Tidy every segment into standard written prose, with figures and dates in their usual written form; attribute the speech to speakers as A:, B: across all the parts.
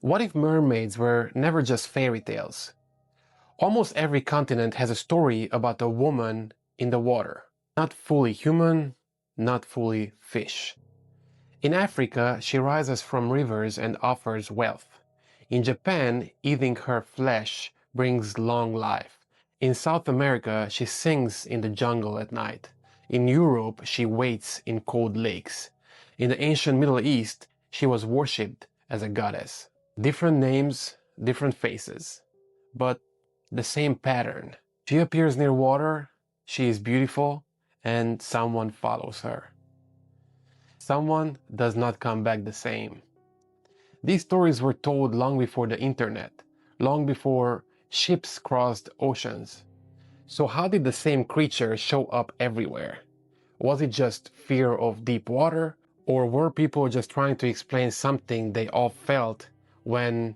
A: What if mermaids were never just fairy tales? Almost every continent has a story about a woman in the water. Not fully human, not fully fish. In Africa, she rises from rivers and offers wealth. In Japan, eating her flesh brings long life. In South America, she sings in the jungle at night. In Europe, she waits in cold lakes. In the ancient Middle East, she was worshipped as a goddess. Different names, different faces, but the same pattern. She appears near water, she is beautiful, and someone follows her. Someone does not come back the same. These stories were told long before the internet, long before ships crossed oceans. So how did the same creature show up everywhere? Was it just fear of deep water? Or were people just trying to explain something they all felt when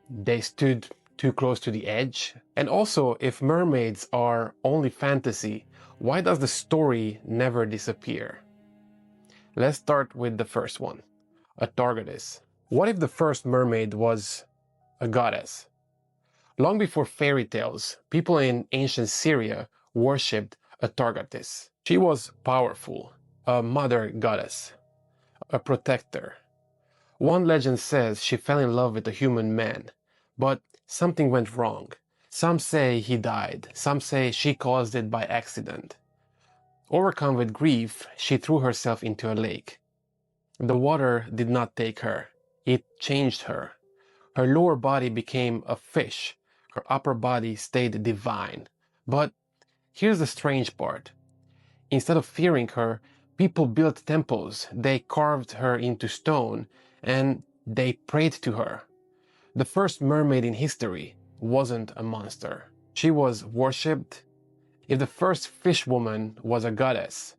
A: they stood too close to the edge? And also, if mermaids are only fantasy, why does the story never disappear? Let's start with the first one, a Targatis. What if the first mermaid was a goddess? Long before fairy tales, people in ancient Syria worshipped a Targatis. She was powerful, a mother goddess, a protector. One legend says she fell in love with a human man, but something went wrong. Some say he died, some say she caused it by accident. Overcome with grief, she threw herself into a lake. The water did not take her, it changed her. Her lower body became a fish, her upper body stayed divine. But here's the strange part. Instead of fearing her, people built temples, they carved her into stone, and they prayed to her. The first mermaid in history wasn't a monster. She was worshipped. If the first fish woman was a goddess,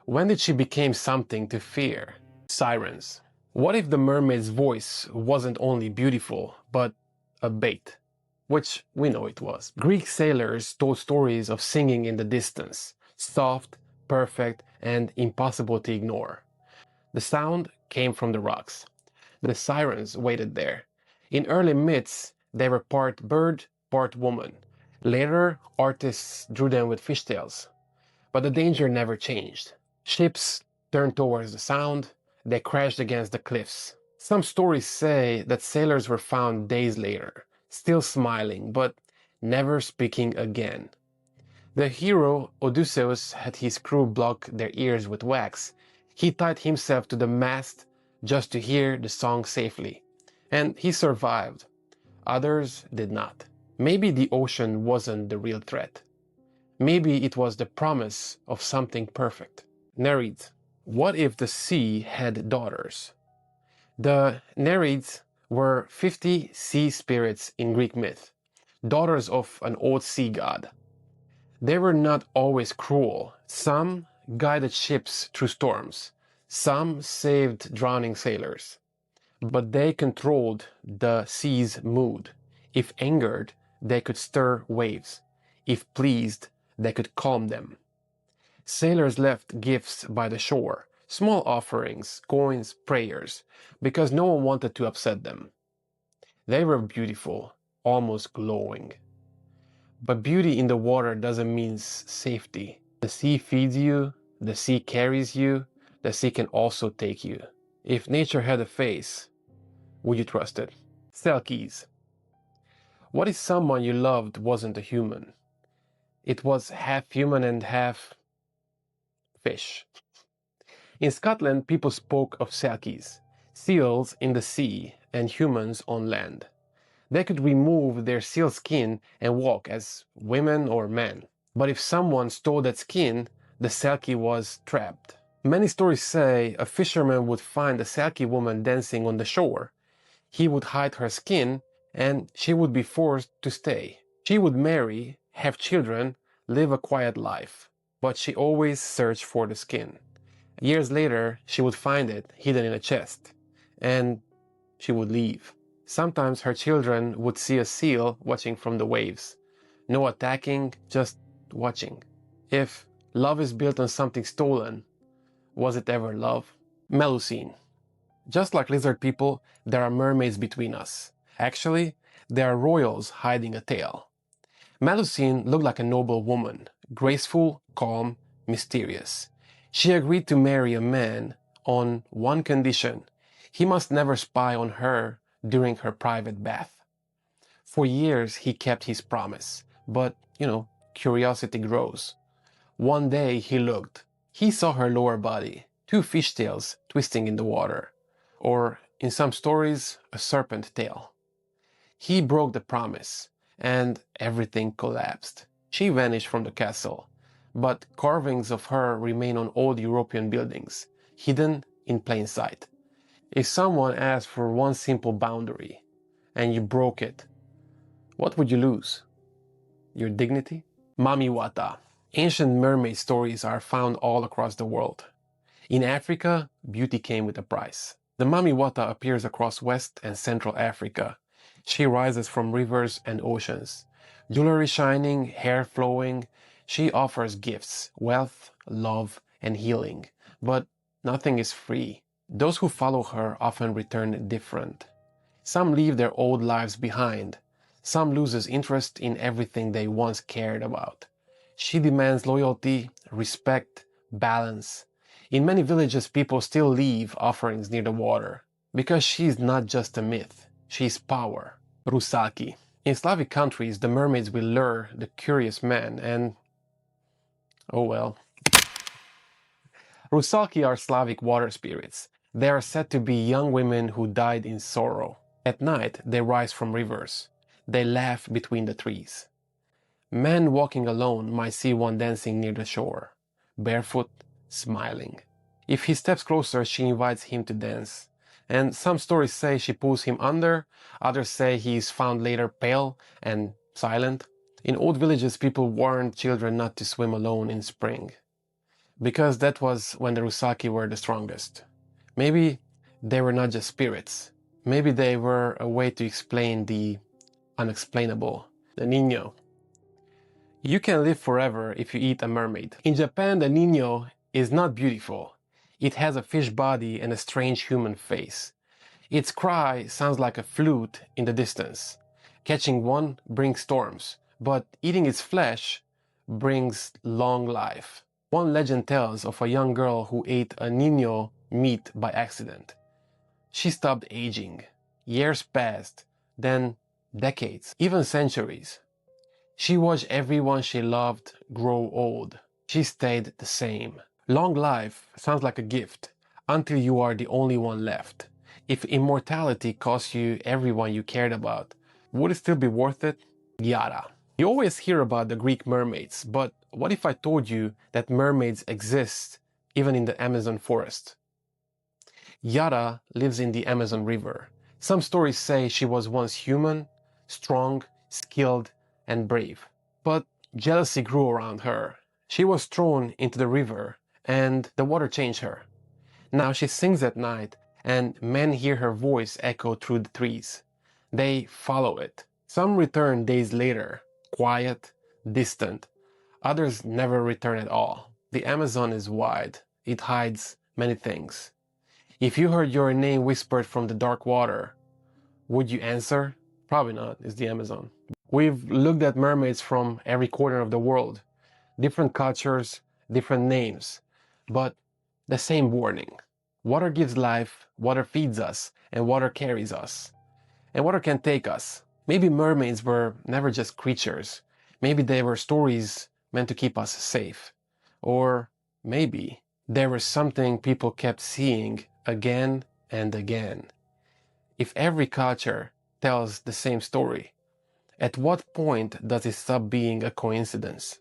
A: when did she become something to fear? Sirens. What if the mermaid's voice wasn't only beautiful, but a bait? Which we know it was. Greek sailors told stories of singing in the distance, soft, perfect, and impossible to ignore. The sound came from the rocks. The sirens waited there. In early myths, they were part bird, part woman. Later, artists drew them with fishtails. But the danger never changed. Ships turned towards the sound, they crashed against the cliffs. Some stories say that sailors were found days later, still smiling, but never speaking again. The hero Odysseus had his crew block their ears with wax. He tied himself to the mast just to hear the song safely. And he survived. Others did not. Maybe the ocean wasn't the real threat. Maybe it was the promise of something perfect. Nereids. What if the sea had daughters? The Nereids were 50 sea spirits in Greek myth, daughters of an old sea god. They were not always cruel. Some guided ships through storms. Some saved drowning sailors. But they controlled the sea's mood. If angered, they could stir waves. If pleased, they could calm them. Sailors left gifts by the shore, small offerings, coins, prayers, because no one wanted to upset them. They were beautiful, almost glowing. But beauty in the water doesn't mean safety. The sea feeds you, the sea carries you, the sea can also take you. If nature had a face, would you trust it? Selkies. What if someone you loved wasn't a human? It was half human and half fish. In Scotland, people spoke of selkies, seals in the sea and humans on land. They could remove their seal skin and walk as women or men. But if someone stole that skin, the selkie was trapped. Many stories say a fisherman would find a selkie woman dancing on the shore. He would hide her skin and she would be forced to stay. She would marry, have children, live a quiet life. But she always searched for the skin. Years later, she would find it hidden in a chest. And she would leave. Sometimes her children would see a seal watching from the waves. No attacking, just watching. If love is built on something stolen, was it ever love? Melusine. Just like lizard people, there are mermaids between us. Actually, there are royals hiding a tail. Melusine looked like a noble woman, graceful, calm, mysterious. She agreed to marry a man on one condition: he must never spy on her during her private bath. For years he kept his promise, but, curiosity grows. One day he looked. He saw her lower body, two fishtails twisting in the water, or, in some stories, a serpent tail. He broke the promise, and everything collapsed. She vanished from the castle, but carvings of her remain on old European buildings, hidden in plain sight. If someone asked for one simple boundary, and you broke it, what would you lose? Your dignity? Mamiwata. Ancient mermaid stories are found all across the world. In Africa, beauty came with a price. The Mamiwata appears across West and Central Africa. She rises from rivers and oceans. Jewelry shining, hair flowing, she offers gifts, wealth, love, and healing. But nothing is free. Those who follow her often return different. Some leave their old lives behind. Some loses interest in everything they once cared about. She demands loyalty, respect, balance. In many villages, people still leave offerings near the water. Because she's not just a myth, she's power. Rusaki. In Slavic countries, the mermaids will lure the curious man and... oh well. Rusaki are Slavic water spirits. They are said to be young women who died in sorrow. At night, they rise from rivers. They laugh between the trees. Men walking alone might see one dancing near the shore, barefoot, smiling. If he steps closer, she invites him to dance. And some stories say she pulls him under, others say he is found later pale and silent. In old villages, people warned children not to swim alone in spring, because that was when the Rusaki were the strongest. Maybe they were not just spirits. Maybe they were a way to explain the unexplainable, the Niño. You can live forever if you eat a mermaid. In Japan, the Niño is not beautiful. It has a fish body and a strange human face. Its cry sounds like a flute in the distance. Catching one brings storms, but eating its flesh brings long life. One legend tells of a young girl who ate a Niño meat by accident. She stopped aging. Years passed, then decades, even centuries. She watched everyone she loved grow old. She stayed the same. Long life sounds like a gift until you are the only one left. If immortality cost you everyone you cared about, would it still be worth it? Yara. You always hear about the Greek mermaids, but what if I told you that mermaids exist even in the Amazon forest? Yara lives in the Amazon River. Some stories say she was once human, strong, skilled, and brave. But jealousy grew around her. She was thrown into the river, and the water changed her. Now she sings at night, and men hear her voice echo through the trees. They follow it. Some return days later, quiet, distant. Others never return at all. The Amazon is wide. It hides many things. If you heard your name whispered from the dark water, would you answer? Probably not. It's the Amazon. We've looked at mermaids from every corner of the world. Different cultures, different names, but the same warning. Water gives life, water feeds us, and water carries us. And water can take us. Maybe mermaids were never just creatures. Maybe they were stories meant to keep us safe. Or maybe there was something people kept seeing again and again. If every culture tells the same story, at what point does it stop being a coincidence?